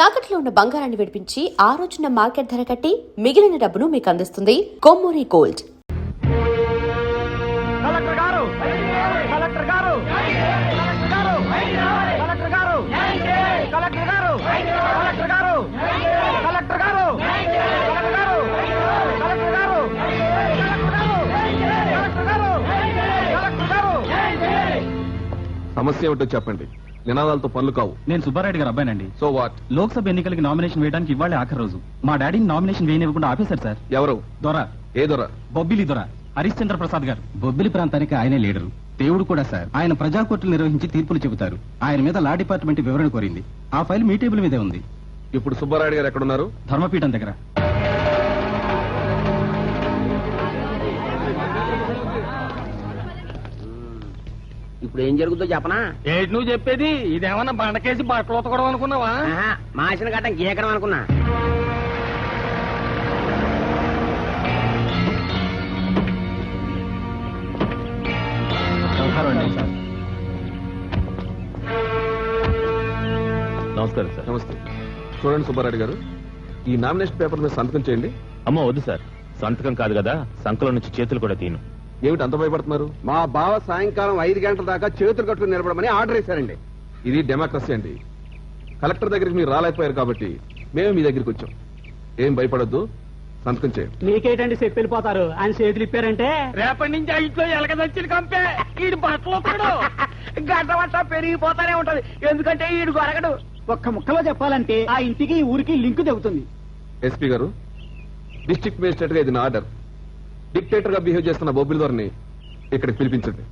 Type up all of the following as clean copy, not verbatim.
తాకట్లో ఉన్న బంగారాన్ని విడిపించి ఆ రోజున మార్కెట్ ధర కట్టి మిగిలిన డబ్బును మీకు అందిస్తుంది కొమ్మూరి గోల్డ్. కలెక్టర్ గారు, కలెక్టర్ గారు, కలెక్టర్ గారు, కలెక్టర్ గారు, కలెక్టర్ గారు, కలెక్టర్ గారు, కలెక్టర్ గారు, కలెక్టర్ గారు, కలెక్టర్ గారు, కలెక్టర్ గారు. సమస్య ఏమిటో చెప్పండి. నినాదాలతో పనులు కావు. నేను సుబ్బారెడ్డి గారు అబ్బాయినండి. So what? లోక్సభ ఎన్నికలకి నామినేషన్ వేయడానికి ఇవాళ ఆఖరి రోజు. మా డాడీని నామినేషన్ వేయనివ్వకుండా ఆపేశారు సార్. ఎవరు? దొర. ఏ దొర? బొబ్బిలి దొర హరిశ్చంద్ర ప్రసాద్ గారు. బొబ్బిలి ప్రాంతానికి ఆయనే లీడరు, దేవుడు కూడా సార్. ఆయన ప్రజా కోర్టులు నిర్వహించి తీర్పులు చెబుతారు. ఆయన మీద లా డిపార్ట్మెంట్ వివరణ కోరింది. ఆ ఫైల్ మీ టేబుల్ మీదే ఉంది. ఇప్పుడు సుబ్బారాయుడు గారు ఎక్కడున్నారు? ధర్మపీఠం దగ్గర. ఇప్పుడు ఏం జరుగుతుందో చెప్పనా? ఏంటి నువ్వు చెప్పేది? ఇదేమన్నా బండకేసి బట్టలు ఉతకడం అనుకున్నావా? మాసిన గట్టం గీకడం అనుకున్నా. నమస్కారం సార్. నమస్తే. చూడండి సుబ్బారాయుడు గారు, ఈ నామినేషన్ పేపర్ మీద సంతకం చేయండి. అమ్మ వద్దు సార్, సంతకం కాదు కదా, సంకలం నుంచి చేతులు కూడా తీను. ఏమిటి అంత భయపడుతున్నారు? మా బావ సాయంకాలం 5 గంటల దాకా చేతులు కట్టుకుని నిలబడమని ఆర్డర్ ఇచ్చారండి. ఇది డెమోక్రసీ అండి. కలెక్టర్ దగ్గరికి మీరు రాలేకపోయారు కాబట్టి మేము మీ దగ్గరికి వచ్చాం. ఏం భయపడొద్దు, సంతకం చేయండి. మీకేటండి చెప్పి వెళ్ళిపోతారు. ఆయన చేతులు ఇప్పారంటే రేపటి నుంచి ఆ ఇంట్లో ఎలకదచ్చిన కంపే ఈడు బట్టలు ఉతకడు. గంట గంట పెరిగిపోతానే ఉంటది, ఎందుకంటే ఈడు గొరగడు. ఒక్క ముక్కలో చెప్పాలంటే ఆ ఇంటికి ఈ ఊరికి లింకు తెగుతుంది. ఎస్పీ గారు, డిస్ట్రిక్ట్ మేజిస్ట్రేట్ గా ఇది నా ఆర్డర్. డిక్టేటర్ గా బిహేవ్ చేస్తున్న బొబ్బిలి దొరని ఇక్కడికి పిలిపించండి.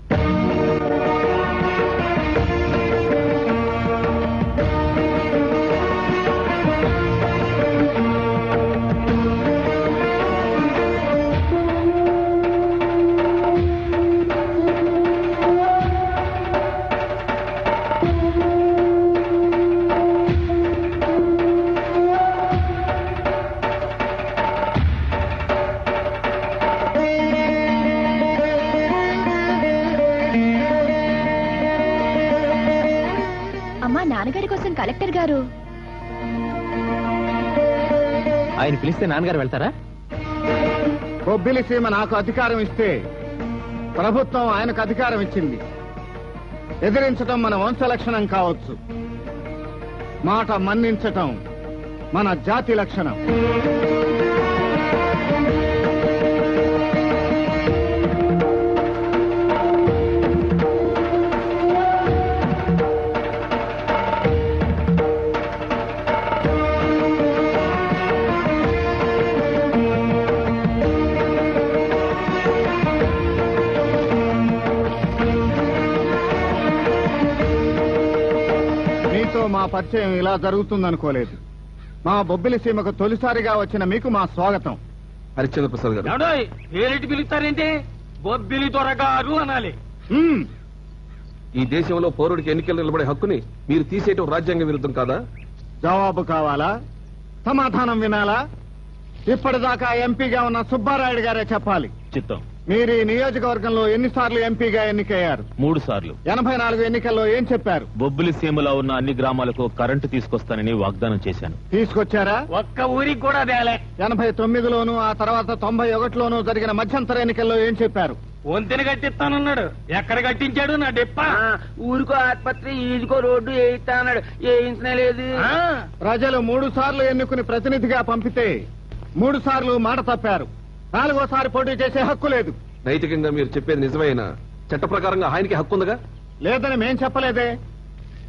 అమ్మా, నాన్నగారి కోసం కలెక్టర్ గారు. ఆయన పిలిస్తే నాన్నగారు వెళ్తారా? బొబ్బిలి సీమ నాకు అధికారం ఇస్తే ప్రభుత్వం ఆయనకు అధికారం ఇచ్చింది. ఎదిరించటం మన వంశ లక్షణం కావచ్చు, మాట మన్నించటం మన జాతి లక్షణం. మా పరిచయం ఇలా జరుగుతుందనుకోలేదు. మా బొబ్బిలి సీమకు తొలిసారిగా వచ్చిన మీకు మా స్వాగతం. హరిశ్చంద్ర ప్రసాద్ గారు. పేరెట్టి పిలుస్తారేంటి? బొబ్బిలి దొరగారు అనాలి. ఈ దేశంలో పౌరుడికి ఎన్నికలు నిలబడే హక్కుని మీరు తీసేయటం రాజ్యాంగ విరుద్ధం కాదా? జవాబు కావాలా? సమాధానం వినాలా? ఇప్పటిదాకా ఎంపీగా ఉన్న సుబ్బారాయుడు గారే చెప్పాలి. చిత్తం. మీరు ఈ నియోజకవర్గంలో ఎన్నిసార్లు ఎంపీగా ఎన్నికయ్యారు? 3 సార్లు. 84 ఎన్నికల్లో ఏం చెప్పారు? బొబ్బిలి సీమలో ఉన్న అన్ని గ్రామాలకు కరెంటు తీసుకొస్తానని వాగ్దానం చేశాను. తీసుకొచ్చారా? ఒక్క ఊరికి కూడా తేలే. 89లోను ఆ తర్వాత 91లోను జరిగిన మధ్యంతర ఎన్నికల్లో ఏం చెప్పారు? వంతెన కట్టిస్తానన్నాడు. ఎక్కడ కట్టించాడు నా డెప్ప? ఊరికో ఆసుపత్రి, ఈజుకో రోడ్డు వేయిస్తా అన్నాడు. వేయించనే లేదు. ప్రజలు 3 సార్లు ఎన్నుకుని ప్రతినిధిగా పంపితే 3 సార్లు మాట తప్పారు. 4వసారి పోటీ చేసే హక్కు లేదు. నైతికంగా మీరు చెప్పేది నిజమైనా చట్ట ప్రకారంగా ఆయనకి హక్కు ఉందిగా? లేదని మేం చెప్పలేదే.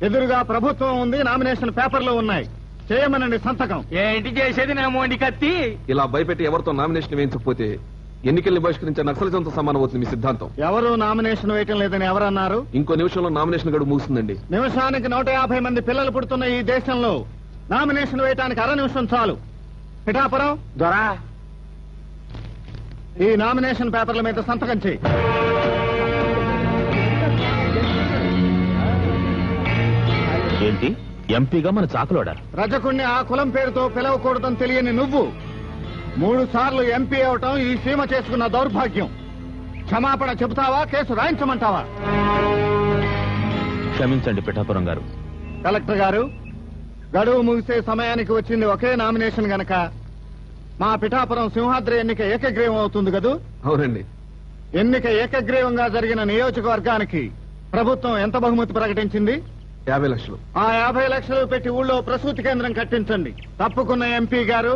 ఎదురుగా ప్రభుత్వం ఉంది, నామినేషన్ పేపర్లు ఉన్నాయి. చేయమనండి సంతకం. ఏంటి చేసేది నా మోండి కత్తి? ఇలా భయపెట్టి ఎవరితో నామినేషన్ వేయించకపోతే ఎన్నికల్ని బహిష్కరించే నక్సలిజంతో సమానం అవుతుంది మీ సిద్ధాంతం. ఎవరు నామినేషన్ వేయటం లేదని ఎవరన్నారు? ఇంకో నిమిషంలో నామినేషన్ గడువు ముగుస్తుందండి. నిమిషానికి 150 మంది పిల్లలు పుడుతున్న ఈ దేశంలో నామినేషన్ వేయటానికి 1/2 నిమిషం చాలు. పిఠాపురం దొరా, ఈ నామినేషన్ పేపర్ల మీద సంతకం చేయి. ఏంటి ఎంపీగా మన చాకలోడా? రజకుణ్ణి ఆ కులం పేరుతో పిలవకూడదని తెలియని నువ్వు 3 సార్లు ఎంపీ అవటం ఈ సీమ చేసుకున్న దౌర్భాగ్యం. క్షమాపణ చెబుతావా, కేసు రాయించమంటావా? క్షమించండి పిఠాపురం గారు. కలెక్టర్ గారు, గడువు ముగిసే సమయానికి వచ్చింది ఒకే నామినేషన్ గనక మా పిఠాపురం సింహాద్రి ఎన్నిక ఏకగ్రీవం అవుతుంది కదూ? అవునండి. ఎన్నిక ఏకగ్రీవంగా జరిగిన నియోజకవర్గానికి ప్రభుత్వం ఎంత బహుమతి ప్రకటించింది? 50 లక్షలు. ఆ 50 లక్షలు పెట్టి ఊళ్ళో ప్రసూతి కేంద్రం కట్టించండి. తప్పుకున్న ఎంపీ గారు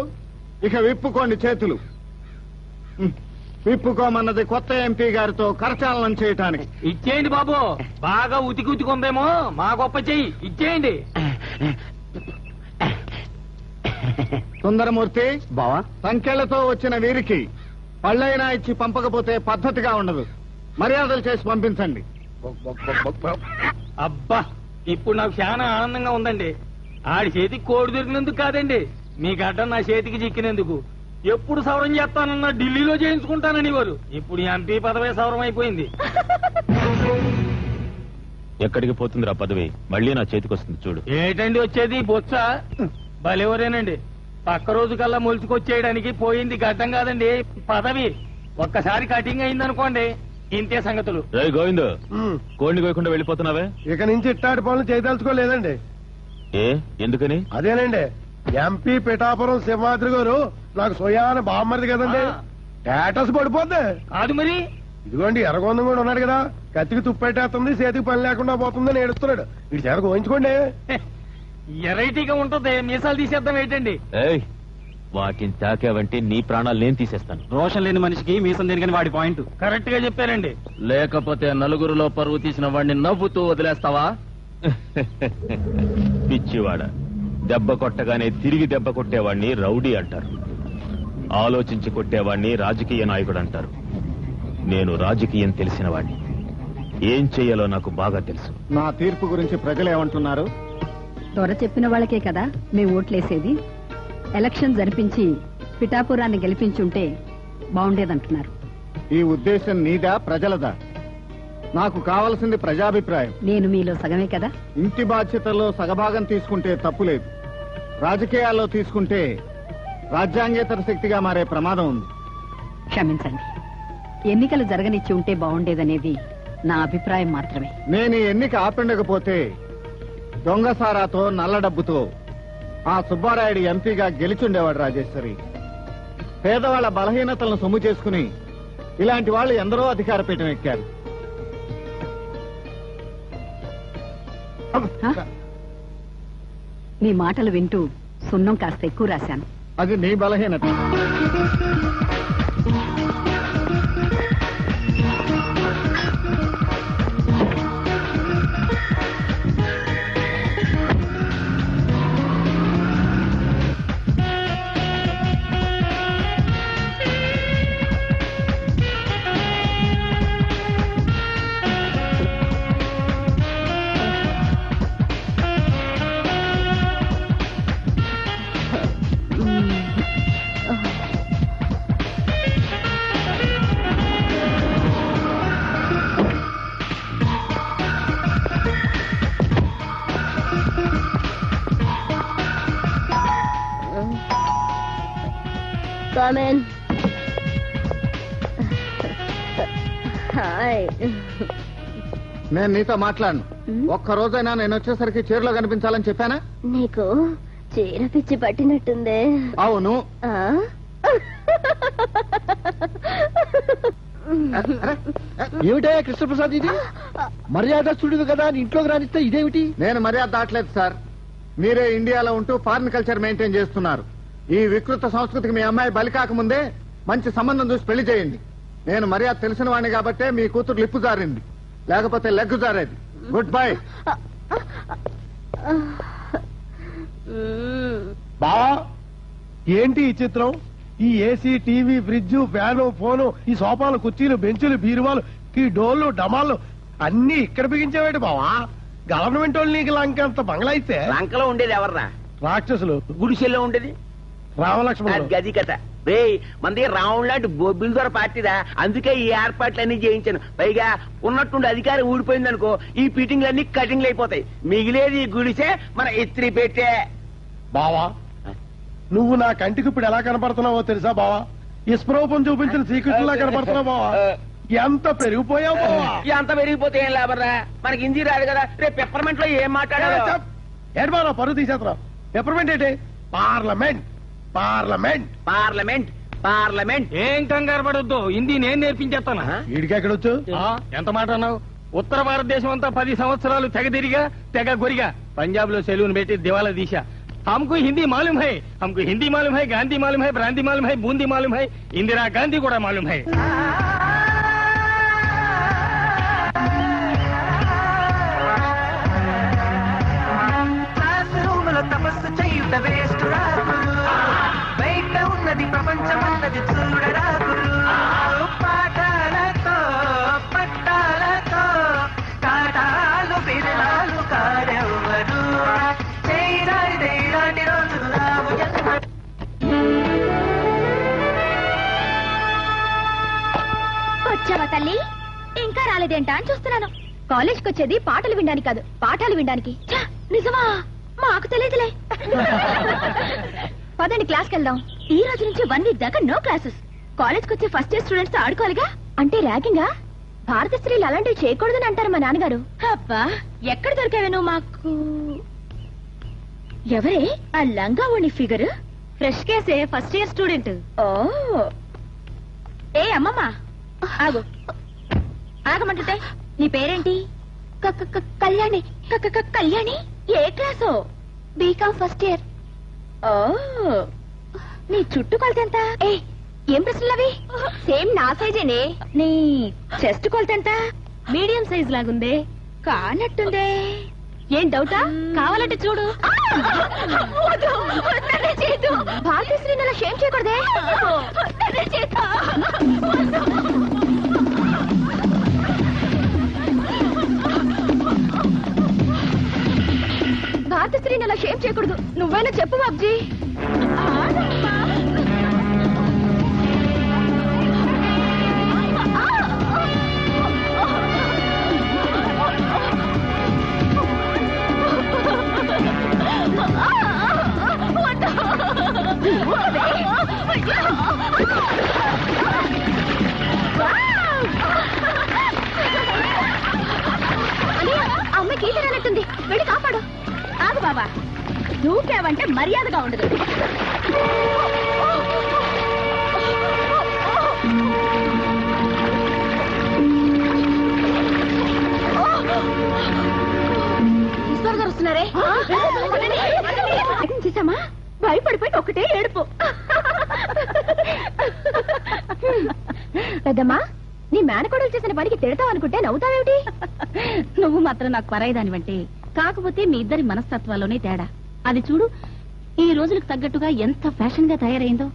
ఇక విప్పుకోండి చేతులు. విప్పుకోమన్నది కొత్త ఎంపీ గారితో కరచాలనం చేయటానికి. ఇచ్చేయండి బాబు, బాగా ఉతికి ఉతికుందేమో మా గొప్ప చెయ్యి, ఇచ్చేయండి. సుందరమూర్తి బావా, సంఖ్యలతో వచ్చిన వీరికి పళ్ళైనా ఇచ్చి పంపకపోతే పద్ధతిగా ఉండదు. మర్యాదలు చేసి పంపించండి. అబ్బా, ఇప్పుడు నాకు చాలా ఆనందంగా ఉందండి. ఆడి చేతికి కోడి దొరికినందుకు కాదండి, మీ గడ్డ నా చేతికి చిక్కినందుకు. ఎప్పుడు సవరం చేస్తానన్నా ఢిల్లీలో చేయించుకుంటానని వారు. ఇప్పుడు ఎంపీ పదవే సవరం అయిపోయింది. ఎక్కడికి పోతుందిరా పదవి? మళ్ళీ నా చేతికి వస్తుంది చూడు. ఏటండి వచ్చేది బొత్స? భలేవరేనండి. పక్క రోజు కల్లా మొలుచుకొచ్చేయడానికి పోయింది గడ్డం కాదండి, పదవి. ఒక్కసారి కటింగ్ అయిందనుకోండి, ఇంతే సంగతులు. రే గోవింద్, కోడిని కోయకుండా వెళ్ళిపోతున్నావే? ఇక నుంచి ఇట్టాడి పనులు చేయదలుచుకోలేదండి. ఏ ఎందుకని? అదేనండి, ఎంపీ పిఠాపురం సింహాద్రి గారు నాకు సొయాన బామ్మరిది కదండి, స్టేటస్ పడిపోద్ది. కాదు మరి, ఇదిగోండి ఎర్రగొందం కూడా ఉన్నాడు కదా, కత్తికి తుప్పెట్టేస్తుంది, చేతికి పని లేకుండా పోతుందని ఏడుస్తున్నాడు. ఇటు చేత గోయించుకోండి. ఎరైటీగా ఉంటుంది. మీసాలు తీసేద్దాం ఏంటండి? ఏయ్, వాటిని తాకావంటే నీ ప్రాణాలు నేను తీసేస్తాను. రోషం లేని మనిషికి మీసం దేనికని వాడి పాయింట్. కరెక్ట్ గా చెప్పారండి. లేకపోతే నలుగురిలో పరువు తీసిన వాడిని నవ్వుతూ వదిలేస్తావా? పిచ్చివాడ, దెబ్బ కొట్టగానే తిరిగి దెబ్బ కొట్టేవాడిని రౌడీ అంటారు. ఆలోచించి కొట్టేవాడిని రాజకీయ నాయకుడు అంటారు. నేను రాజకీయం తెలిసిన వాడిని. ఏం చెయ్యాలో నాకు బాగా తెలుసు. నా తీర్పు గురించి ప్రజలేమంటున్నారు? దొర చెప్పిన వాళ్ళకే కదా మేము ఓట్లేసేది. ఎలక్షన్ జరిపించి పిఠాపురాన్ని గెలిపించుంటే బాగుండేదంటున్నారు. ఈ ఉద్దేశం నీదా ప్రజలదా? నాకు కావలసింది ప్రజాభిప్రాయం. నేను మీలో సగమే కదా. ఇంటి బాధ్యతల్లో సగభాగం తీసుకుంటే తప్పులేదు. రాజకీయాల్లో తీసుకుంటే రాజ్యాంగేతర శక్తిగా మారే ప్రమాదం ఉంది. క్షమించండి, ఎన్నికలు జరగనిచ్చి ఉంటే బాగుండేదనేది నా అభిప్రాయం మాత్రమే. నేను ఈ ఎన్నిక ఆపిండకపోతే దొంగసారాతో నల్ల డబ్బుతో ఆ సుబ్బారాయుడు ఎంపీగా గెలిచుండేవాడు. రాజేశ్వరి, పేదవాళ్ల బలహీనతలను సొమ్ము చేసుకుని ఇలాంటి వాళ్ళు ఎందరో అధికార పీఠం ఎక్కారు. మీ మాటలు వింటూ సున్నం కాస్త ఎక్కువ రాశాను. అది నీ బలహీనత. నేను నీతో మాట్లాడను. ఒక్క రోజైనా నేను వచ్చేసరికి చీరలో కనిపించాలని చెప్పానా? నీకు చీర పిచ్చి పట్టినట్టుందే. అవును. ఏమిటా కృష్ణప్రసాద్ ఇది? మర్యాద చూడదు కదా అని ఇంట్లోకి రానిస్తే ఇదేమిటి? నేను మర్యాద దాటలేదు సార్. మీరే ఇండియాలో ఉంటూ ఫారిన్ కల్చర్ మెయింటైన్ చేస్తున్నారు. ఈ వికృత సంస్కృతికి మీ అమ్మాయి బలి కాకముందే మంచి సంబంధం చూసి పెళ్లి చేయండి. నేను మర్యాద తెలిసిన వాడిని కాబట్టే మీ కూతురు లిప్పు జారింది, లేకపోతే లెగ్గు జారేది. Good bye. బావా, ఏంటి ఈ చిత్రం? ఈ AC, TV, fridge, fan, phone, ఈ సోఫాలు, కుర్చీలు, బెంచులు, బీరువాలు, ఈ డోళ్లు, డమాలు అన్ని ఇక్కడ బిగించేవాడు బావా. గవర్నమెంట్ వాళ్ళు నీకు లంక అంత బంగ్లా అయితే లంకలో ఉండేది ఎవర్రా? రాక్షసులు. గుడిసెల్లో ఉండేది రామలక్ష్మణుడు. గది కథ రే. మంది రావణ్ లాంటి బొబ్బిల ద్వారా పార్టీదా, అందుకే ఈ ఏర్పాట్లన్నీ చేయించాను. పైగా ఉన్నట్టుండి అధికారం ఊడిపోయిందనుకో, ఈ ఫిట్టింగ్లన్నీ కటింగ్లు అయిపోతాయి. మిగిలేది ఈ గుడిసే మన ఇస్త్రీ పెట్టే. బావా, నువ్వు నా కంటికి ఇప్పుడు ఎలా కనపడుతున్నావో తెలుసా బావా? ఇస్ప్రూపం చూపించిన శ్రీకృష్ణులా కనపడుతున్నావు బావా. ఎంత పెరిగిపోయావు బావా. ఎంత పెరిగిపోతే ఏం లాభరా? మనకి హిందీ రాదు కదా. రేపు పెప్పర్మెంట్ లో ఏం మాట్లాడాలి? ఏడు బావా, పరువు తీసేస్తున్నావు. పెప్పర్మెంట్ ఏంటి? Parliament parliament parliament parliament. ఏం కంగారు పడొద్దు, హిందీ నేను నేర్పించేస్తాను. వీడికి ఎక్కడొచ్చు? ఎంత మాట అన్నావు? ఉత్తర భారతదేశం అంతా 10 సంవత్సరాలు తెగ తిరిగా తెగ గొరిగా పంజాబ్ లో సెలూన్ పెట్టి దివాలా దీశా. हमको हिंदी मालूम है, हमको हिंदी मालूम है, गांधी मालूम है, ब्रांदी मालूम है, बूंदी मालूम है, इंदिरा गांधी కూడా मालूम है. తపస్సు చేయుట వేస్ట్ రాకులు, బయట ఉన్నది ప్రపంచమన్నది చూడరాకులు. పాఠాలతో పట్టాలతో కాటాలు బిరలాలు కారెవ్వరు. వచ్చావా తల్లి? ఇంకా రాలేదేంటా అని చూస్తున్నాను. కాలేజ్కి వచ్చేది పాటలు వినడానికి కాదు, పాఠాలు వినడానికి. ఛ, నిజమా? మాకు తెలియదులే. పదండి క్లాస్కి వెళ్దాం. ఈ రోజు నుంచి 1 వీక్ దాకా నో క్లాసెస్. కాలేజ్కి వచ్చే ఫస్ట్ ఇయర్ స్టూడెంట్స్ ఆడుకోవాలిగా. అంటే ర్యాగింగా? భారత స్త్రీలు అలాంటివి చేయకూడదని అంటారు మా నాన్నగారు. అబ్బా, ఎక్కడ దొరికావే నువ్వు మాకు? ఎవరే ఆ లంగా ఓణి ఫిగర్? ఫ్రెష్ కేసే, ఫస్ట్ ఇయర్ స్టూడెంట్. ఓ ఏ అమ్మమ్మ, ఆగు. ఆగమంటుంటే. నీ పేరేంటి? కళ్యాణి. కళ్యాణి ఏ క్లాసు? BCom first year. ఓ, నీ చుట్టూ కొలతెంత? ఏం ప్రశ్నలవి? సేమ్ నా సైజేనే. నీ చెస్ట్ కొలతెంత? మీడియం సైజ్ లాగుందే. కానట్టుందే. ఏం డౌటా? కావాలంటే చూడు. భారతీయ అలా షేమ్ చేయకూడదే. భారత స్త్రీని అలా షేమ్ చేయకూడదు. నువ్వైనా చెప్పు బాబ్జీ. అమ్మకి ఈత రానట్టుంది, వెళ్ళి కాపాడు. ఆగు బాబా, దూకావంటే మర్యాదగా ఉండదు. ఈశ్వర్ గారు వస్తున్నారే. చేసామా? భయపడిపోయి ఒకటే ఏడుపు. పెద్దమ్మా, నీ మేనకోడలు చేసిన పనికి తిడతావు అనుకుంటే నవ్వుతావేమిటి? నువ్వు మాత్రం నాకు పరాయిదానివంటే. కాకపోతే మీ ఇద్దరి మనస్తత్వాల్లోనే తేడా. అది చూడు, ఈ రోజులకు తగ్గట్టుగా ఎంత ఫ్యాషన్ గా తయారైందో.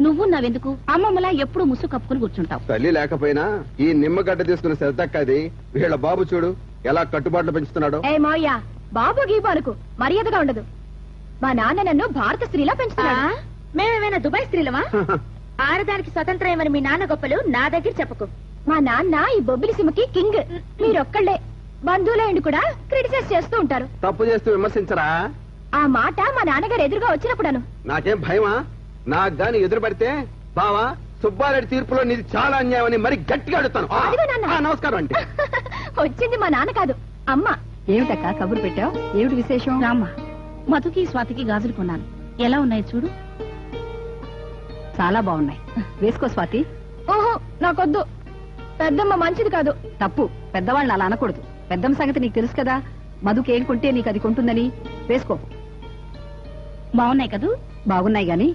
నువ్వు నావెందుకు అమ్మమ్మలా ఎప్పుడు ముసు కప్పుకుని కూర్చుంటావు. తల్లి లేకపోయినా ఈ నిమ్మగడ్డ తీసుకున్న శ్రద్ధక్కది. వీళ్ళ బాబు చూడు ఎలా కట్టుబాట్లు పెంచుతున్నాడు. ఏ మాయ్యా, బాబు గీబు అనుకు, మర్యాదగా ఉండదు. మా నాన్న నన్ను భారత స్త్రీలా పెంచుతున్నా. మేమేమైనా దుబాయ్ స్త్రీలమా? ఆడదానికి స్వతంత్రం ఏమని మీ నాన్న గొప్పలు నా దగ్గర చెప్పకు. మా నాన్న ఈ బొబ్బిలి సిమకి కింగ్. మీరొక్కళ్లే బంధువులైండి కూడా క్రిటిసైజ్ చేస్తూ ఉంటారు. తప్పు చేస్తూ విమర్శించరా? ఆ మాట మా నాన్నగారు ఎదురుగా వచ్చినప్పుడను. నాకేం భయమా? నాకు గాని ఎదురు పడితే బావా సుబ్బారెడ్డి తీర్పులో నీది చాలా అన్యాయం అని మరి గట్టిగా అడుగుతాను. నమస్కారం అంటే. వచ్చింది మా నాన్న కాదు, అమ్మ. ఏమిటక్క కబురు పెట్టావు? ఏమిటి విశేషం? రామ్మా, మధుకి స్వాతికి గాజులు కొన్నాను. ఎలా ఉన్నాయి చూడు. చాలా బాగున్నాయి. వేసుకో స్వాతి. ఓహో, నాకొద్దు. పెద్దమ్మ మంచిది కాదు. తప్పు, పెద్దవాళ్ళని అలా అనకూడదు. పెద్దమ్మ సంగతి నీకు తెలుసు కదా. మధుకి ఏం కొంటే నీకు అది కొంటుందని. వేసుకో. బాగున్నాయి కదూ? బాగున్నాయి గాని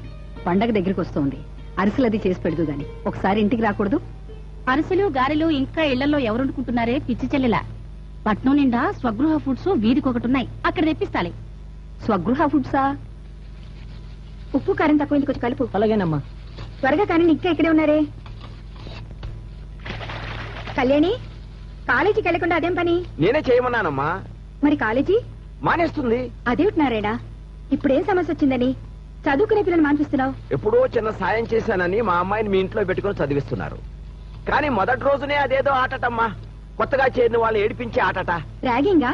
పండగ దగ్గరికి వస్తోంది. అరిసెలది చేసి పెడదు గాని ఒకసారి ఇంటికి రాకూడదు? అరిసెలు గారెలు ఇంకా ఇళ్లలో ఎవరనుకుంటున్నారే పిచ్చి చెల్లెలా. పట్నం నిండా స్వగృహ ఫుడ్స్ వీధికొకటున్నాయి, అక్కడ తెప్పిస్తాలే. స్వగృహ ఫుడ్సా? ఉప్పు కారం తక్కువ కొంచెం కలుపు. అలాగేనమ్మా. త్వరగా కానీ ఇంకా ఇక్కడే ఉన్నారే. కళ్యాణి, కాలేజీకి వెళ్లకుండా అదేం పని? నేనే చేయమన్నానమ్మా. మరి కాలేజీ మానేస్తుంది. అదేమిటి నారేడా, ఇప్పుడేం సమస్య వచ్చిందని చదువుకునే పిల్లలు మానిపిస్తున్నావు? ఎప్పుడో చిన్న సాయం చేశానని మా అమ్మాయిని మీ ఇంట్లో పెట్టుకుని చదివిస్తున్నారు. కానీ మొదటి రోజునే అదేదో ఆటటమ్మా. కొత్తగా చేరిన వాళ్ళు ఏడిపించే ఆటట. ర్యాగింగా?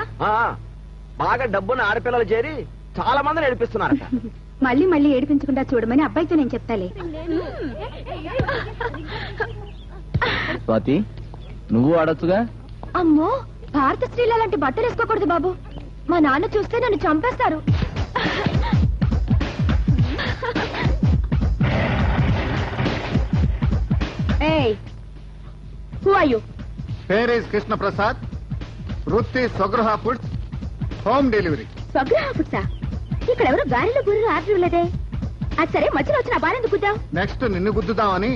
బాగా డబ్బున్న ఆడపిల్లలు చేరి చాలా మందిని ఏడిపిస్తున్నారట. మళ్ళీ మళ్ళీ ఏడిపించకుండా చూడమని అబ్బాయితో నేను చెప్తాలే. స్వాతి, నువ్వు ఆడొచ్చుగా. అమ్మో, భారత స్త్రీలు అలాంటి బట్టలు వేసుకోకూడదు బాబు. మా నాన్న చూస్తే నన్ను చంపేస్తారు. Are you? పేర్ ఇస్ కృష్ణ ప్రసాద్, వృత్తి Swagruha foods, home delivery. Swagruha ఫుడ్సా? ఇక్కడ ఎవరు గారెలు గుర్రెలు ఆర్డర్ ఇవ్వలేదే. అది సరే, మధ్యలో వచ్చిన బార్ ఎందుకు గుద్దావు? నెక్స్ట్ నిన్ను గుద్దుదామని.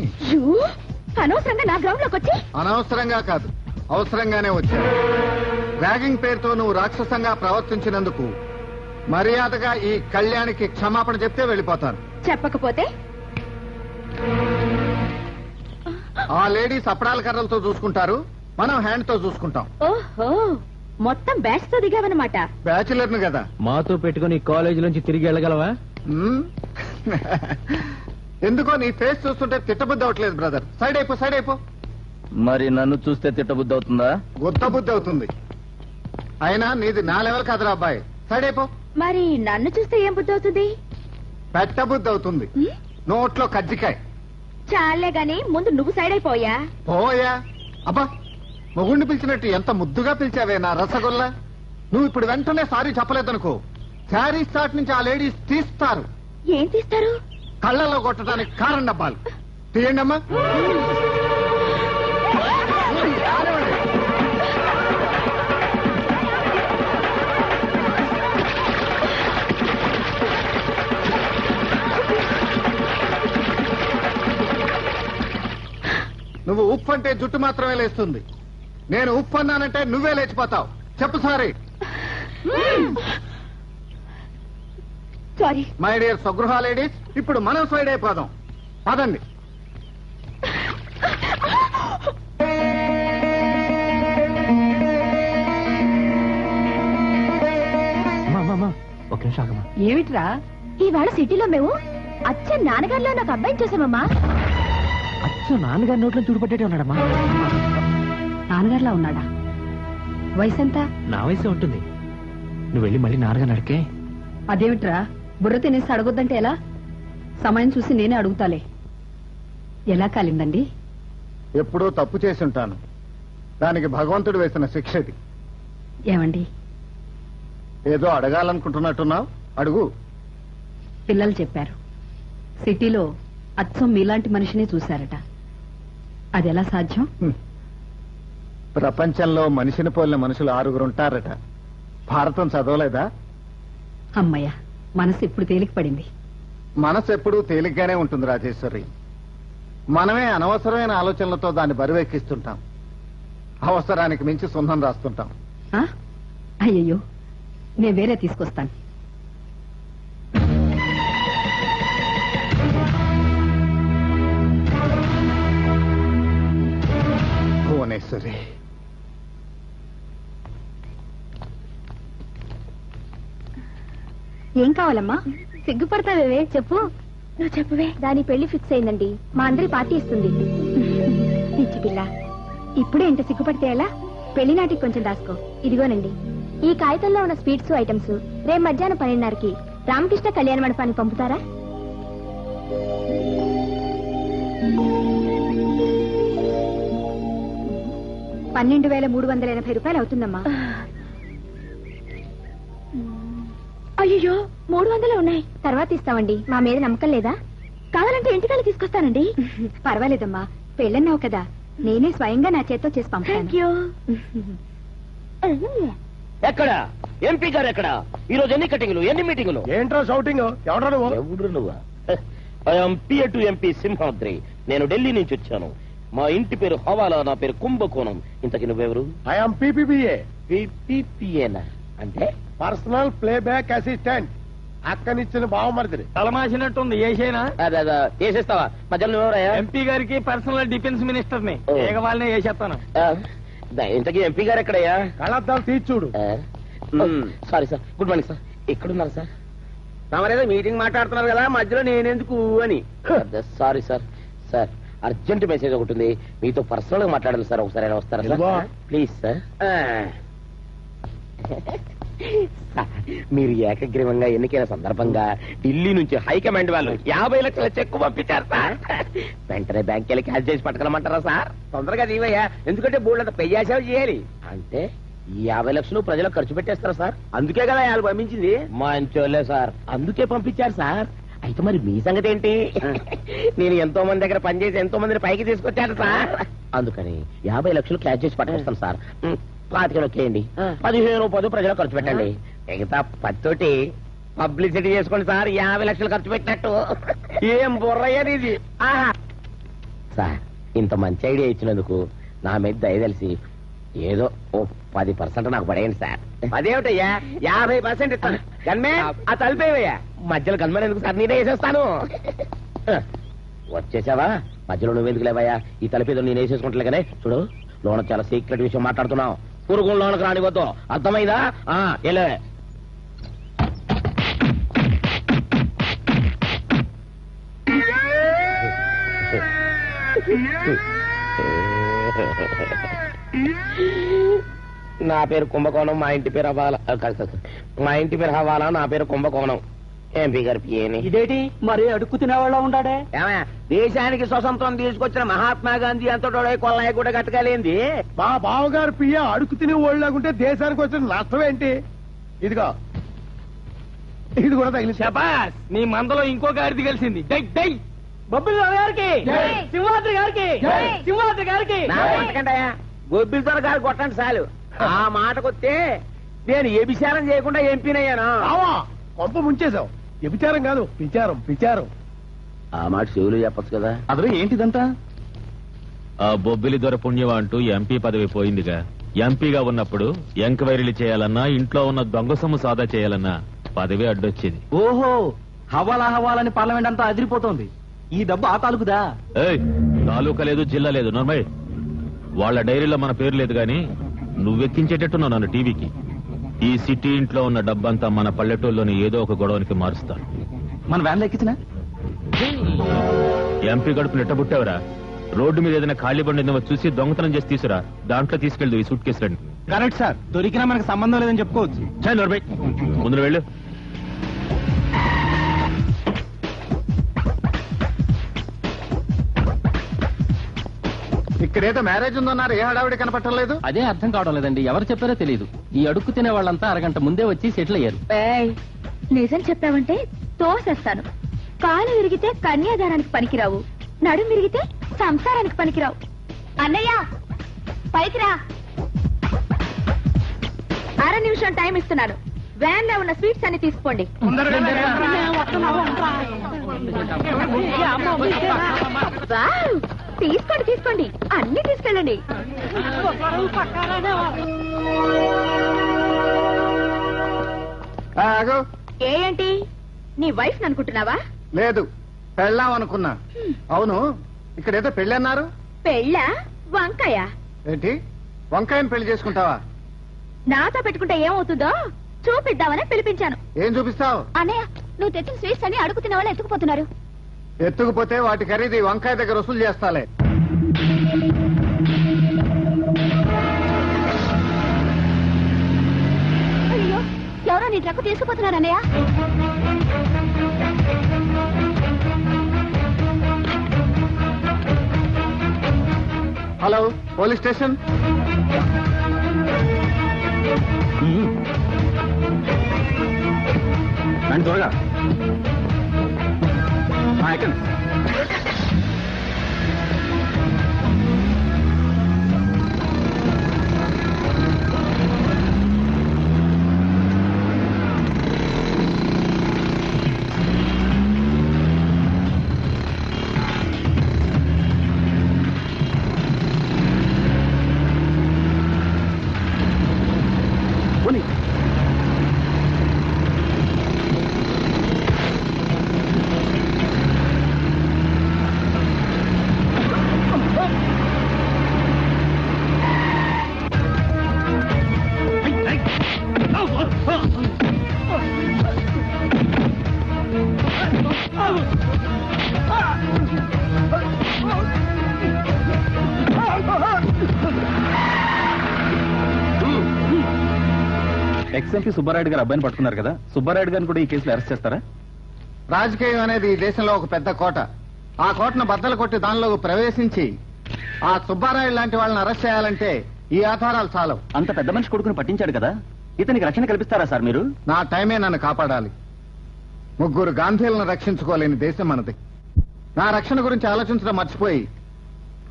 అనవసరంగా నా గ్రౌండ్ లోకి వచ్చి. అనవసరంగా కాదు, అవసరంగానే వచ్చాను. ర్యాగింగ్ పేరుతో నువ్వు రాక్షసంగా ప్రవర్తించినందుకు మర్యాదగా ఈ కళ్యాణికి క్షమాపణ చెప్తే వెళ్ళిపోతాను. చెప్పకపోతే? ఆ లేడీస్ అప్పడాల కర్రలతో చూసుకుంటారు, మనం హ్యాండ్ తో చూసుకుంటాం. ఓహో, మొత్తం బ్యాచ్ తో దిగావన్నమాట. బ్యాచులర్ ను కదా. మాతో పెట్టుకుని కాలేజీ నుంచి తిరిగి వెళ్ళగలవా? ఎందుకో నీ ఫేస్ చూస్తుంటే తిట్టబుద్ధి అవట్లేదు బ్రదర్. సైడ్ అయిపో, సైడ్ అయిపో. మరి నన్ను చూస్తే తిట్టబుద్ధి అవుతుందా? గుత్త బుద్ధి అవుతుంది. అయినా నీది నా లెవెల్ కాదురా అబ్బాయి. సైడ్ అయిపో. మరి నన్ను చూస్తే ఏం బుద్ధి అవుతుంది? పెట్ట బుద్ధి అవుతుంది. నోట్లో కజ్జికాయ. చాలే గాని ముందు నువ్వు సైడ్ అయిపోయా. పోయా. అబ్బా, మొగుండి పిలిచినట్టు ఎంత ముద్దుగా పిలిచావే నా రసగుల్లా. నువ్వు ఇప్పుడు వెంటనే సారీ చెప్పలేదనుకో, శారీ స్టార్ట్ నుంచి ఆ లేడీస్ తీస్తారు. ఏం తీస్తారు? కళ్ళలో కొట్టడానికి కారం డబ్బాలు తీయండి అమ్మా. నువ్వు ఉప్పు అంటే జుట్టు మాత్రమే లేస్తుంది. నేను ఉప్పు అన్నానంటే నువ్వే లేచిపోతావు. చెప్పు sorry. Sorry. My dear Swagruha ladies, ఇప్పుడు మనం సైడ్ అయిపోదాం. పదండి. ఒక నిమిషం ఆగమ్మా. ఏమిట్రా? ఇవాళ సిటీలో మేము అచ్చ నాన్నగారిలో నాకు అబ్బాయిని చూసామమ్మా. అచ్చా నాన్నగారి నోట్లో చూడుపట్టేటే ఉన్నాడమ్మా. నాన్నగారిలా ఉన్నాడా? వయసు ఎంత? నా వయసే ఉంటుంది. నువ్వు వెళ్ళి మళ్ళీ నాన్నగారిని అడిగే. అదేమిట్రా, బుర్ర తినేసి అడగొద్దంటే ఎలా? సమయం చూసి నేనే అడుగుతాలే. ఎలా కాలిందండి? ఎప్పుడో తప్పు చేసి ఉంటాను. దానికి భగవంతుడు వేసిన శిక్ష ఇది. ఏమండి, ఏదో అడగాలనుకుంటున్నట్టున్నావు, అడుగు. పిల్లలు చెప్పారు సిటీలో అచ్చం మీలాంటి మనిషినే చూశారట. అది ఎలా సాధ్యం? ప్రపంచంలో మనిషిని పోలిన మనుషులు 6 ఉంటారట. భారతం చదవలేదా? అమ్మయ్య, మనసు ఇప్పుడు తేలిక పడింది. మనసు ఎప్పుడూ తేలిగ్గానే ఉంటుంది రాజేశ్వరి. మనమే అనవసరమైన ఆలోచనలతో దాన్ని బరువెక్కిస్తుంటాం. అవసరానికి మించి సున్నం రాస్తుంటాం. అయ్యయ్యో, నేను వేరే తీసుకొస్తాను. భువనేశ్వరి, ఏం కావాలమ్మా? సిగ్గుపడతావే, చెప్పు. నువ్వు చెప్పువే. దాని పెళ్లి ఫిక్స్ అయిందండి. మా అందరి పార్టీ ఇస్తుంది. పిచ్చి పిల్ల, ఇప్పుడే ఇంత సిగ్గుపడితే ఎలా? పెళ్లి నాటికి కొంచెం దాసుకో. ఇదిగోనండి, ఈ కాగితంలో ఉన్న స్వీట్స్ ఐటమ్స్ రేపు మధ్యాహ్నం 12:30కి రామకృష్ణ కళ్యాణ మండపానికి పంపుతారా? ₹12,380 అవుతుందమ్మా. అయ్యో, 300 ఉన్నాయి. తర్వాత ఇస్తామండి. మా మీద నమ్మకం లేదా? కావాలంటే ఇంటికాడ తీసుకొస్తానండి. పర్వాలేదమ్మా, పెళ్ళన్నావు కదా, నేనే స్వయంగా నా చేత్తో చేసి పంపుతాను. ఎక్కడ ఎంపీ గారు? ఎక్కడ? ఈ రోజు ఎన్ని కటింగ్లు, ఎన్ని మీటింగులు? ఏంట్రా షౌటింగ్? ఎవడ్రా నువ్వు? ఎవడు నువ్వా? I'm PA to MP Simhadri. నేను ఢిల్లీ నుంచి వచ్చాను. మా ఇంటి పేరు హవాలా, నా పేరు కుంభకోణం. ఇంతకి నువ్వెవరు? I'm PPPA. పిపిపిఏనా అంటే? Personal playback assistant. అక్కనిచ్చిన బావమరిది. తలమాసినట్టుంది. ఏసేనా? అదే వేసేస్తావా? మధ్యలో నువ్వెవరయ్యా? ఎంపీ గారికి పర్సనల్ డిఫెన్స్ మినిస్టర్ ని. వాళ్ళనే వేసేస్తాను. ఇంతకీ ఎంపీ గారు ఎక్కడయ్యా? కళ్ళద్దాలు తీర్చుడు. Sorry sir, good morning sir. ఎక్కడున్నారు సార్? తమరేదో మీటింగ్ మాట్లాడుతున్నారు కదా, మధ్యలో నేనెందుకు అని. Sorry sir. Sir, urgent message ఒకటి ఉంది, మీతో పర్సనల్ గా మాట్లాడాలి సార్. ఒకసారి ఎలా వస్తారా సార్? Please sir. మీరు ఏకగ్రీవంగా ఎన్నికైన సందర్భంగా ఢిల్లీ నుంచి హైకమాండ్ వాళ్ళు 50 లక్షల చెక్కు పంపించారు సార్. వెంటనే బ్యాంక్ వెళ్ళి క్యాష్ చేసి పట్టుకోమంటారా సార్? తొందరగా దీవయ్యా, ఎందుకంటే బోర్డు అంత పెయ్యాసేవ చేయాలి. అంటే ఈ 50 లక్షలు ప్రజలకు ఖర్చు పెట్టేస్తారా సార్? అందుకే కదా వాళ్ళు పంపించింది. మంచోళ్ళే సార్, అందుకే పంపించారు సార్. అయితే మరి మీ సంగతి ఏంటి? నేను ఎంతో మంది దగ్గర పనిచేసి ఎంతో మందిని పైకి తీసుకొచ్చాను సార్. అందుకని 50 లక్షలు క్యాష్ చేసి పట్టుకొస్తాను సార్. 25 నొక్కేయండి, 15 ప్రజలు ఖర్చు పెట్టండి, మిగతా 10 పబ్లిసిటీ చేసుకోండి సార్. 50 లక్షలు ఖర్చు పెట్టినట్టు. ఏం బుర్రయ్యది ఇది. సార్ ఇంత మంచి ఐడియా ఇచ్చినందుకు నా మీద దయదలిసి ఏదో ఓ 10% నాకు పడేయండి సార్. అదేమిటయ్యా 50% ఇస్తాను. గన్మే ఆ తలిపేవయ్యా, మధ్యలో గన్మేన్ ఎందుకు సార్, నేనే వేసేస్తాను. వచ్చేసావా, మధ్యలో నువ్వెందుకు లేవయ్యా, ఈ తలిపేదో నేను వేసేసుకుంటలేగానే. చూడు లోన చాలా సీక్రెట్ విషయం మాట్లాడుతున్నావు, పురుగులు లోనకు రానివద్దు, అర్థమైందా? వెళ్ళే. నా పేరు కుంభకోణం, మా ఇంటి పేరు హవాలా. మా ఇంటి పేరు హవాలా, నా పేరు కుంభకోణం. ఎంపీ గారి పిఏని. ఇదేంటి మరి అడుక్కు తినేవాళ్ళ ఉండాడే? దేశానికి స్వతంత్రం తీసుకొచ్చిన మహాత్మా గాంధీ అంతటోడే కొల్లాయి కూడా కట్టగలేంది. మా బావగారు పియ్య అడుగు తినే వాళ్ళకుంటే దేశానికి వచ్చిన నష్టం ఏంటి? ఇదిగో ఇది కూడా తగిలి. శబాస్, నీ మందలో ఇంకో గారిది కలిసింది. Die die. బొబ్బిలి గారికి, సింహాద్రి గారికి, సింహాద్రి గారికి. గొబ్బిలితో గారు కొట్టండి చాలు. ఆ మాటకొస్తే నేను ఏ విచారం చేయకుండా ఎంపీనయ్యాను. కొంప ముంచేశావు. విచారం కాదు, విచారం విచారం. ఆ మాట చెవులు చెప్పచ్చు కదా. అదే ఏంటిదంతా? ఆ బొబ్బిలి దొర పుణ్యం అంటూ ఎంపీ పదవి పోయిందిగా. ఎంపీగా ఉన్నప్పుడు ఎంక్వైరీలు చేయాలన్నా, ఇంట్లో ఉన్న దొంగ సొమ్ము సాదా చేయాలన్నా పదవి అడ్డొచ్చింది. ఓహో, హవాలని పార్లమెంట్ అంతా అదిరిపోతోంది. ఈ డబ్బు ఆ తాలూకుదా? ఏయ్, తాలూకా లేదు, జిల్లా లేదు, నోర్మయ్. వాళ్ళ డైరీలో మన పేరు లేదు గాని నువ్వెక్కించేటట్టున్నావు నన్ను టీవీకి. ఈ సిటీ ఇంట్లో ఉన్న డబ్బంతా మన పల్లెటూరులోని ఏదో ఒక గొడవనికి మారుస్తాను. మన వ్యాన్ ఎక్కించిన ఎంపీ గడుపు నెట్టబుట్టావురా. రోడ్డు మీద ఏదైనా ఖాళీ బండి ఉందేమో చూసి దొంగతనం చేసి తీసురా, దాంట్లో తీసుకెళ్దు ఈ సూట్ కేసు రండి. కరెక్ట్ సార్, దొరికినా మనకు సంబంధం లేదని చెప్పుకోవచ్చు. నోర్మయ్, ముందు వెళ్ళు. ఇక్కడేదో మ్యారేజ్ ఉందన్నారు, ఏ హడావిడి కనపట్టలేదు. అదే అర్థం కావడం లేదండి, ఎవరు చెప్పారో తెలియదు. ఈ అడుక్కు తినే వాళ్ళంతా అరగంట ముందే వచ్చి సెటిల్ అయ్యారు. నిజం చెప్పావంటే తోసేస్తాను. కాలు విరిగితే కన్యాదానానికి పనికిరావు, నడుం విరిగితే సంసారానికి పనికిరావు. అన్నయ్య పైకి రా. 1/2 నిమిషం టైం ఇస్తున్నాను. వ్యాన్ లో ఉన్న స్వీట్స్ అన్ని తీసుకోండి. తీసుకోండి తీసుకోండి, అన్ని తీసుకెళ్ళండి. ఏంటి నీ వైఫ్ అనుకుంటున్నావా? లేదు, పెళ్ళాం అనుకున్నా. అవును, ఇక్కడేదో పెళ్ళి అన్నారు. పెళ్ళా? వంకాయ ఏంటి, వంకాయని పెళ్లి చేసుకుంటావా? నాతో పెట్టుకుంటే ఏమవుతుందో చూపిద్దామని పిలిపించాను. ఏం చూపిస్తావు? అన్నయ్య, నువ్వు తెచ్చిన స్వీట్స్ అన్ని అడుగు తినే వాళ్ళు ఎత్తుకుపోతున్నారు. ఎత్తుకుపోతే వాటి ఖరీదు వంకాయ దగ్గర వసూలు చేస్తాలే. అయ్యో, ఎవరో నీ ట్రక్ తీసుకుపోతున్నారు అన్నయ్య. Hello, police station. త్వరగా ఎక్కండి. ఎక్స్ఎంపీ సుబ్బారాయుడు గారు అబ్బాయిని పట్టుకున్నారు కదా, సుబ్బారాయుడు గారిని కూడా ఈ కేసులో అరెస్ట్ చేస్తారా? రాజకీయం అనేది ఈ దేశంలో ఒక పెద్ద కోట. ఆ కోటను బద్దలు కొట్టి దానిలో ప్రవేశించి ఆ సుబ్బారాయుడు లాంటి వాళ్ళని అరెస్ట్ చేయాలంటే ఈ ఆధారాలు చాలవు. అంత పెద్ద మనిషి కొడుకుని పట్టించాడు కదా, ఇతనికి రక్షణ కల్పిస్తారా సార్ మీరు? నా టైమే నన్ను కాపాడాలి. 3 గాంధీలను రక్షించుకోలేని దేశం మనది. నా రక్షణ గురించి ఆలోచించడం మర్చిపోయి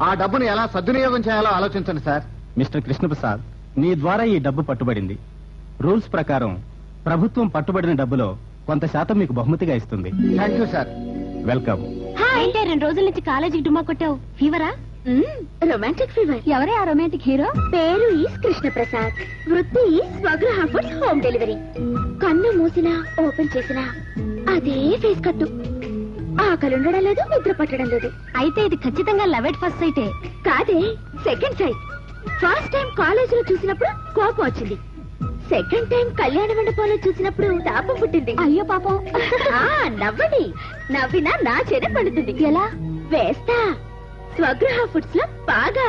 ఆ డబ్బుని ఎలా సద్వినియోగం చేయాలో ఆలోచించండి సార్. మిస్టర్ కృష్ణప్రసాద్, నీ ద్వారా ఈ డబ్బు పట్టుబడింది. రూల్స్ ప్రకారం ప్రభుత్వం పట్టుబడిన డబ్బులో కొంత శాతం మీకు బహుమతిగా ఇస్తుంది. Thank you sir. వెల్కమ్. ఏంటే 2 రోజుల నుంచి కాలేజీకి డుమ్మా కొట్టావు? ఫీవరా? Romantic fever. ఎవరే ఆ రొమాంటిక్ హీరో? పేరు ఈస్ కృష్ణప్రసాద్, వృత్తి is Swagruha foods home delivery. కన్ను మూసినా ఓపెన్ చేసినా అదే ఫేస్ కట్టు. ఆకలి ఉండడం లేదు, నిద్ర పట్టడం లేదు. అయితే ఇది ఖచ్చితంగా లవ్ ఎట్ ఫస్ట్ సైటే. కాదే, సెకండ్ సైట్. ఫస్ట్ టైం కాలేజీలో చూసినప్పుడు కోపం వచ్చింది, సెకండ్ టైం కళ్యాణ మండపంలో చూసినప్పుడు తాపం పుట్టింది. అయ్యో పాపం. నవ్వండి, నవ్వినా నా చెడ పడుతుంది. ఎలా వేస్తా? స్వగృహ ఫుడ్స్ లో బాగా.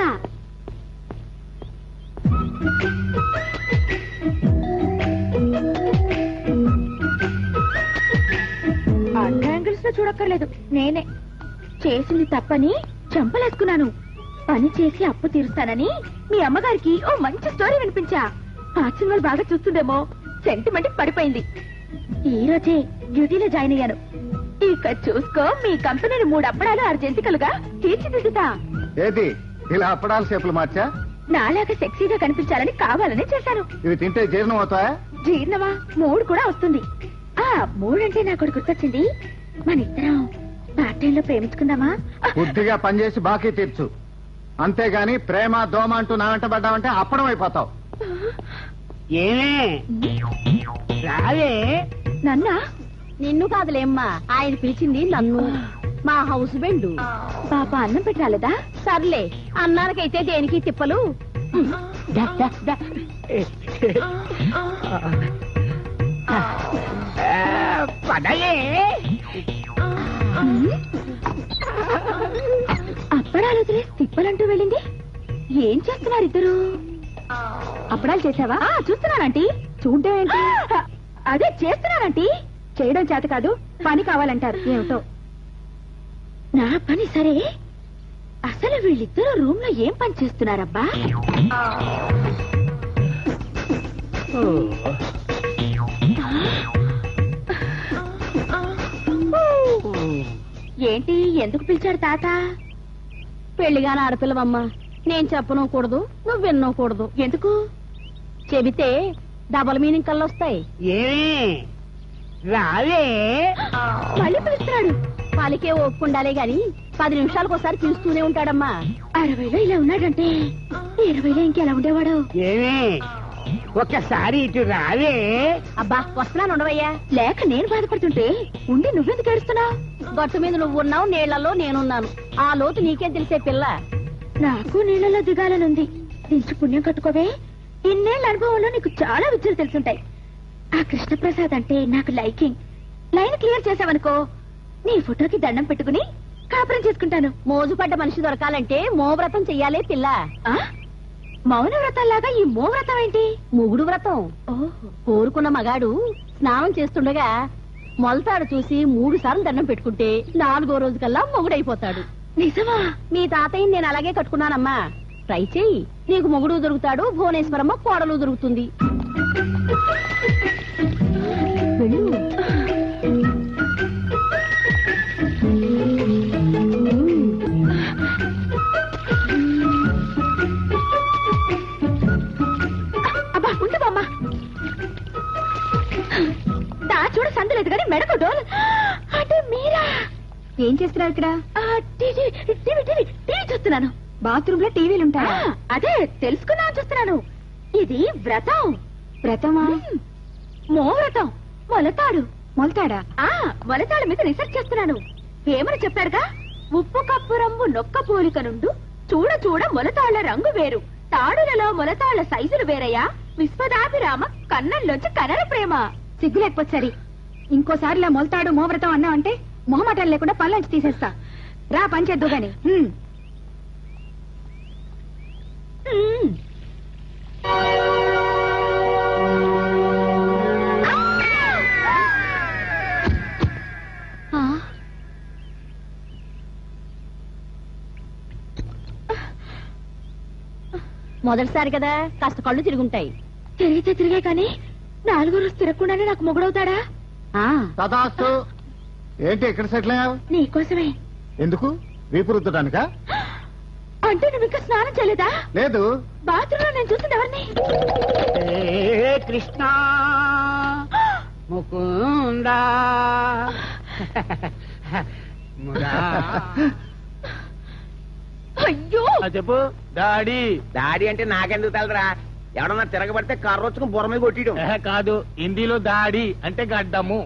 అన్ని యాంగిల్స్ లో చూడక్కర్లేదు, నేనే చేసింది తప్పని చంపలేసుకున్నాను. పని చేసి అప్పు తీరుస్తానని మీ అమ్మగారికి ఓ మంచి స్టోరీ వినిపించా. ఆ సినిమాలు బాగా చూస్తుందేమో, సెంటిమెంట్ పడిపోయింది. ఈ రోజే డ్యూటీలో జాయిన్ అయ్యాను. ఇక చూసుకో, మీ కంపెనీని 3 అప్పడాలు 6 జంతికలుగా తీర్చిదిద్దుతా. ఏది ఇలా అప్పడాల షేపులు మార్చా? నాలాగా సెక్సీగా కనిపించాలని కావాలని చేశాను. ఇవి తింటే జీర్ణం అవుతాయా? జీర్ణమా? 3 కూడా వస్తుంది. 3 అంటే నాకు ఒకటి గుర్తొచ్చింది. మన ఇద్దరం పార్ట్ టైం లో ప్రేమించుకుందామా? బుద్ధిగా పనిచేసి బాకీ తీర్చు, అంతేగాని ప్రేమ దోమ అంటూ నా వెంట పడ్డావంటే అప్పడం అయిపోతావు. ఏమే రావే? నన్నా? నిన్ను కాదులేమ్మా, ఆయన పిలిచింది నన్ను. మా హౌస్ బెండు. పాప అన్నం పెట్టి రాలేదా? సర్లే, అన్నానికైతే దేనికి తిప్పలు. పదయే. అప్పడాలు వదిలేసి తిప్పలంటూ వెళ్ళింది. ఏం చేస్తున్నారు ఇద్దరు? అప్పడాలు చేసావా? చూస్తున్నానంటీ. చూడటం ఏంటి? అదే చేస్తున్నానంటీ. చేయడం చేత కాదు, పని కావాలంటారు. ఏమిటో నా పని సరే, అసలు వీళ్ళిద్దరూ రూమ్ లో ఏం పని చేస్తున్నారబ్బా? ఏంటి, ఎందుకు పిలిచాడు తాత? పెళ్లిగాని ఆడపిల్లవమ్మా, నేను చెప్పనూకూడదు, నువ్వు విన్నకూడదు. ఎందుకు? చెబితే డబల్ మీనింగ్ కళ్ళు వస్తాయి. ఏమే రావే? మళ్ళీ పిలుస్తున్నాడు. పలికే ఒప్పుకుండాలే గాని 10 నిమిషాలకు ఒకసారి పిలుస్తూనే ఉంటాడమ్మా. 60లో ఇలా ఉన్నాడంటే 20లో ఇంకెలా ఉండేవాడు? ఏమే ఒక్కసారి ఇటు రావే? అబ్బా వస్తున్నాను, ఉండవయ్యా. లేక నేను బాధపడుతుంటే ఉండి నువ్వెందుకు ఏడుస్తున్నావు? గట్టు మీద నువ్వు ఉన్నావు, నీళ్లలో నేనున్నాను. ఆ లోతు నీకేం తెలిసే పిల్ల? నాకు నీళ్లలో దిగాలనుంది. దించి పుణ్యం కట్టుకోవే. ఇన్నేళ్ల అనుభవంలో నీకు చాలా విద్యలు తెలుసుంటాయి. ఆ కృష్ణప్రసాద్ అంటే నాకు లైకింగ్. లైన్ క్లియర్ చేసావనుకో, నీ ఫోటోకి దండం పెట్టుకుని కాపురం చేసుకుంటాను. మోజుపడ్డ మనిషి దొరకాలంటే మోవ్రతం చెయ్యాలే పిల్ల. మౌన వ్రతంలాగా ఈ మోవ్రతం ఏంటి? మొగుడు వ్రతం. కోరుకున్న మగాడు స్నానం చేస్తుండగా మొలతాడు చూసి 3 సార్లు దండం పెట్టుకుంటే 4వ రోజు కల్లా మొగుడైపోతాడు. నిజమా? మీ తాతయ్యని నేను అలాగే కట్టుకున్నానమ్మా. ట్రై చెయ్యి, నీకు మొగుడు దొరుకుతాడు, భువనేశ్వరమ్మ కోడలు దొరుకుతుంది. వెళ్ళు. అబ్బా ఉండు బామ్మ. చూడ సందలేదు కానీ మెడకు డోల్. అంటే మీరా? ఏం చేస్తున్నారు ఇక్కడ? టీవీ చూస్తున్నాను. బాత్రూమ్ లో టీవీలుంటాయా? అదే తెలుసుకుందాం చూస్తున్నాను. ఇది వ్రతం. వ్రతమా? మోవ్రతం. మొలతాడు. మొలతాడా? మొలతాడు మీద రీసెర్చ్ చేస్తున్నాను. ఏమని చెప్పారుగా? ఉప్పు కప్పు రంగు నొక్క పోలిక నుండు చూడ చూడ మొలతాళ్ల రంగు వేరు, తాడులలో మొలతాళ్ల సైజులు వేరయ్యా, విశ్వదాభిరామ కన్నంలోంచి కనర ప్రేమ. సిగ్గు లేకపోతే సరి. ఇంకోసారి ఇలా మొలతాడు మోవ్రతం అన్నా అంటే మొహమాటాలు లేకుండా పళ్ళంచి తీసేస్తా. రా పనిచేద్దు గాని. మొదటిసారి కదా, కాస్త కళ్ళు తిరుగుంటాయి. తిరిగితే తిరిగే కానీ 4వ రోజు తిరగకుండానే నాకు మొగుడవుతాడా? తదాస్తు. ఏంటి ఇక్కడ సెటిల్ అయ్యావు? నీకోసమే. ఎందుకు? వీపు రుద్దడానికా? అంటే నువ్వు ఇంకా స్నానం చేయలేదా? లేదు. బాత్రూమ్ లో నేను చూసింది ఎవరిని? కృష్ణ ముకుందా అయ్యో చెప్పు. డాడీ. డాడీ అంటే నాకెందుకు తెలరా? ఎవడన్నా తిరగబడితే కర్రొచ్చుకుని బుర్ర మీద కొట్టియడం. కాదు, హిందీలో దాడి అంటే గడ్డము.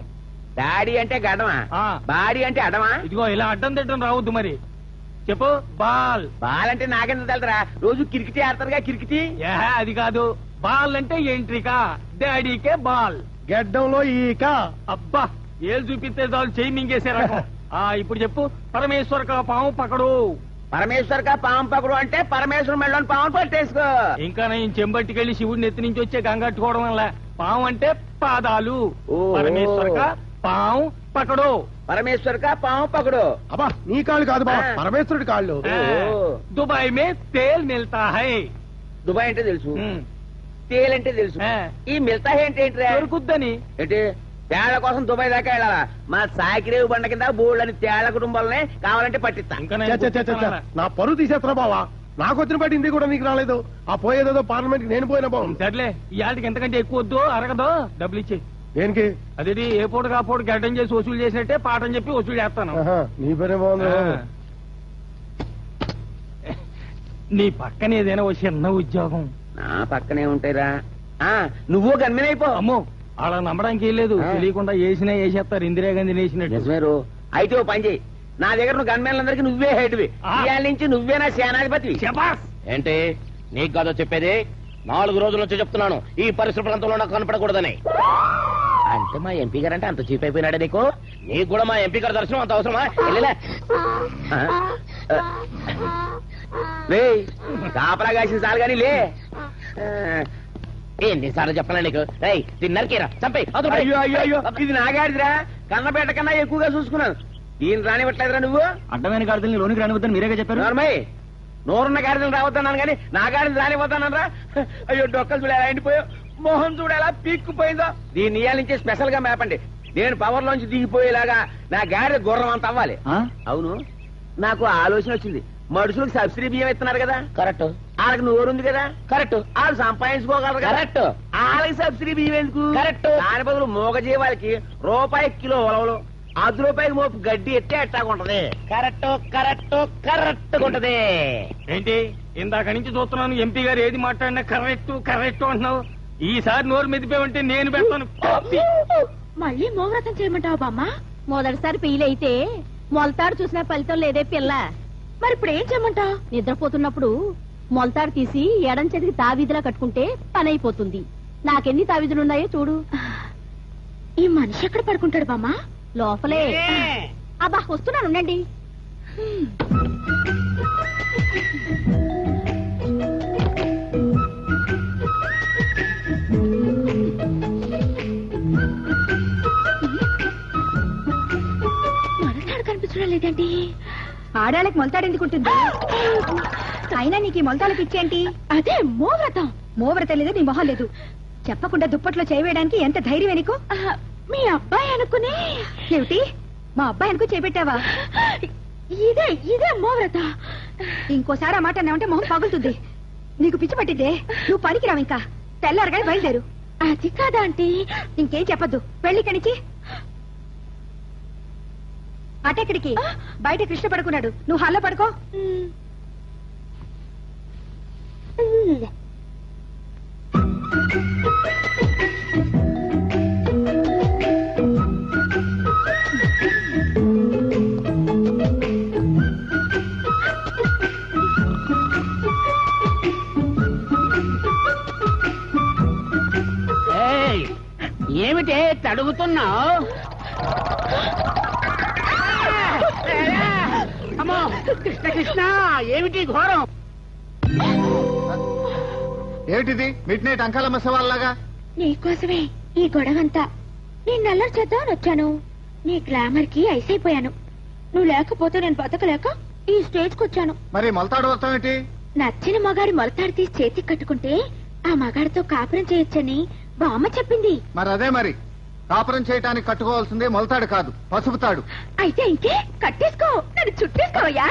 డాడీ అంటే గడ్డమా? ఆ. బాడీ అంటే అడమా? ఇదిగో ఇలా అడ్డం తిట్టడం రావద్దు మరి. చెప్పు. బాల్. బాల్ అంటే నాకెందుకు తెలరా? రోజు కిరికిటి ఆడతారుగా కిరికిటి. అది కాదు. బాల్ అంటే ఎంట్రికా, డాడీకే బాల్. గెడ్డంలో ఈక. అబ్బా, ఏళ్ళు చూపిస్తే చాలు చెయ్యి మింగేశారు. ఇప్పుడు చెప్పు. పరమేశ్వర్ కా పాము పకడు. పరమేశ్వర్ కా పాము పకడు అంటే పరమేశ్వరం మెళ్ళని పాము పట్టేసుకో. ఇంకా నేను చెంబట్టికెళ్ళి శివుడిని ఎత్తి నుంచి వచ్చే గంగట్టుకోవడం వల్ల పాము అంటే పాదాలు. పరమేశ్వర్ కా పాము పకడు. పరమేశ్వర్ కా పాము పకడు. అబ్బా, నీ కాళ్ళు కాదు బాబా, పరమేశ్వరుడి కాళ్ళు. దుబాయ్ మే తేల్ మిల్తా హై. దుబాయ్ అంటే తెలుసు, తేల్ అంటే తెలుసు. ఈ మిల్తా హై అంటే ఏంటి? దొరుకుద్దని. ఏంటి? తేళ్ల కోసం దుబాయ్ దాకా వెళ్ళాలా? మా సాకిరేవు బండ కింద బోళ్ళని తేళ్ల కుటుంబాలనే కావాలంటే పట్టిస్తా. నా పరువు తీసేస్తున్నా బావా. నాకు వచ్చిన బట్టి హిందీ కూడా నీకు రాలేదు. ఆ పోయేదేదో పార్లమెంట్ నేను పోయినా బాగుంది. సర్లే, ఇవాళకి ఎంతకంటే ఎక్కువ వద్దు, అరగదు. డబ్బులు ఇచ్చి. దేనికి? అదేది ఏ పూట కాపోటు గడ్డం చేసి వసూలు చేసినట్టే పాఠం చెప్పి వసూలు చేస్తాను. నీ పనే బాగుంది. నీ పక్కన ఏదైనా ఒక చిన్న ఉద్యోగం. నా పక్కనే ఉంటాయిరా. నువ్వు గన్మెనైపో. అమ్మో, అలా నమ్మడానికి ఏం లేదు. తెలియకుండా వేసినా వేసేస్తారు. ఇందిరాగాంధీ వేసినట్టు. నిజమేరు. అయితే ఓ పని చేయి, నా దగ్గర నువ్వు గన్మెన్లందరికీ నువ్వే హెడ్వి. ఇవాళ నుంచి నువ్వే నా సేనాధిపతి. ఏంటి నీకు కాదో చెప్పేది? 4 రోజుల నుంచి చెప్తున్నాను ఈ పరిసర ప్రాంతంలో నాకు కనపడకూడదని. అంటే మా ఎంపీ గారు అంటే అంత చీప్ అయిపోయినాడా నీకు? నీకు కూడా మా ఎంపీ గారి దర్శనం అంత అవసరమా? వెళ్ళలే. కాపలా కాసిన చాలు కానీ లే. ఎన్నిసార్లు చెప్పాలా నీకు? నరికేరా, చంపే. అయ్యో అయ్యో అయ్యో, ఇది నాగాడిదిరా. కన్నపేట కన్నా ఎక్కువగా చూసుకున్నాను. దీన్ని రానివ్వట్లేదురా నువ్వు. అడ్డమైన గాడిదల్ని లోనికి రానివద్దని మీరేగా చెప్పారు. నోర్మయ్య, నోరున్న గాడిదలు రావద్దన్నాను కానీ నా గాడిని రానివ్వద్దన్నారా? అయ్యో, డొక్కలు చూడేలా ఎండిపోయావు, మొహం చూడేలా పీక్కుపోయిందో. దీన్ని ఇయ్యాల నుంచి స్పెషల్ గా మేపండి. నేను పవర్ లోంచి దిగిపోయేలాగా నా గాడిద గుర్రం అంత అవ్వాలి. అవును, నాకు ఆలోచన వచ్చింది. మనుషులకు సబ్సిడీ బియ్యం ఇస్తున్నారు కదా. కరెక్ట్. వాళ్ళకి నోరుంది కదా. కరెక్ట్. వాళ్ళు సంపాదించుకోగలరు. కరెక్ట్. వాళ్ళకి సబ్సిడీ బియ్యం ఎందుకు? కరెక్ట్. దాని బదులు మూగజీవాలకి రూపాయి కిలో ఉలవలు, ₹10 మోపు గడ్డి ఎట్టే ఎట్టాగుంటది. కరెక్ట్ కరెక్ట్ కరెక్ట్ ఉంటది. ఏంటి ఇందాక నుంచి చూస్తున్నాను, ఎంపీ గారు ఏది మాట్లాడినా కరెక్ట్ కరెక్ట్ అంటున్నావు. ఈసారి నోరు మెదిపోయి ఉంటే నేను పెడతాను. మళ్ళీ మోవ్రతం చేయమంటావా బామ్మ? మొదటిసారి పెయిలైతే మొలతాడు చూసిన ఫలితం లేదే పిల్ల. మరి ఇప్పుడు ఏం చేయమంటావు? నిద్రపోతున్నప్పుడు మొలతాడు తీసి ఎడం చేతికి తావీధిలా కట్టుకుంటే పని అయిపోతుంది. నాకెన్ని తావీధులున్నాయో చూడు. ఈ మనిషి ఎక్కడ పడుకుంటాడు బామ్మ? లోపలే. అబ్బా, వస్తున్నాను, ఉండండి. మొలతాడు కనిపించడం లేదండి. ఆడాళ్ళకి మొలతాడు ఎందుకుంటుంది? అయినా నీకు ఈ మొలతాడు పిచ్చేంటి? అదే మోవ్రతం. మోవ్రతం లేదు, నీ మొహం లేదు. చెప్పకుండా దుప్పట్లో చేయవేయడానికి ఎంత ధైర్యం నీకు? మీ అబ్బాయి అనుకుని. ఏమిటి, మా అబ్బాయి అనుకు చేపెట్టావా? ఇదే ఇదే మోవ్రత. ఇంకోసారి ఆ మాట అన్నావంటే మొహం పగులుతుంది. నీకు పిచ్చి పట్టిద్దే. నువ్వు పనికిరావు. ఇంకా తెల్లారగానే బయలుదేరు. అది కాదా ఆంటీ? ఇంకేం చెప్పద్దు, వెళ్ళి కణిచి. అటెక్కడికి? బయట కృష్ణ పడుకున్నాడు, నువ్వు హాల్లో పడుకో. ఏమిటే తడుగుతున్నావు? అమ్మో, కృష్ణ కృష్ణ, ఏమిటి ఘోరం? ఏమిటిది మిడ్ నైట్ అంకాలమ్మ సవాల్లాగా? నీకోసమే ఈ గొడవంతా. నేను నల్లరి చేద్దామని వచ్చాను. నీ గ్లామర్ కి ఐసైపోయాను. నువ్వు లేకపోతే నేను బతకలేక ఈ స్టేజ్ కు వచ్చాను. మరి మొలతాడు వస్తాం ఏంటి? నచ్చిన మగాడి మొలతాడు తీసి చేతికి కట్టుకుంటే ఆ మగాడితో కాపురం చేయొచ్చని బామ్మ చెప్పింది. మరి అదే మరి, కాపురం చేయటానికి కట్టుకోవాల్సిందే మొలతాడు కాదు, పసుపుతాడు. అయితే ఇంకే కట్టేసుకో, నన్ను చుట్టేసుకోవయ్యా.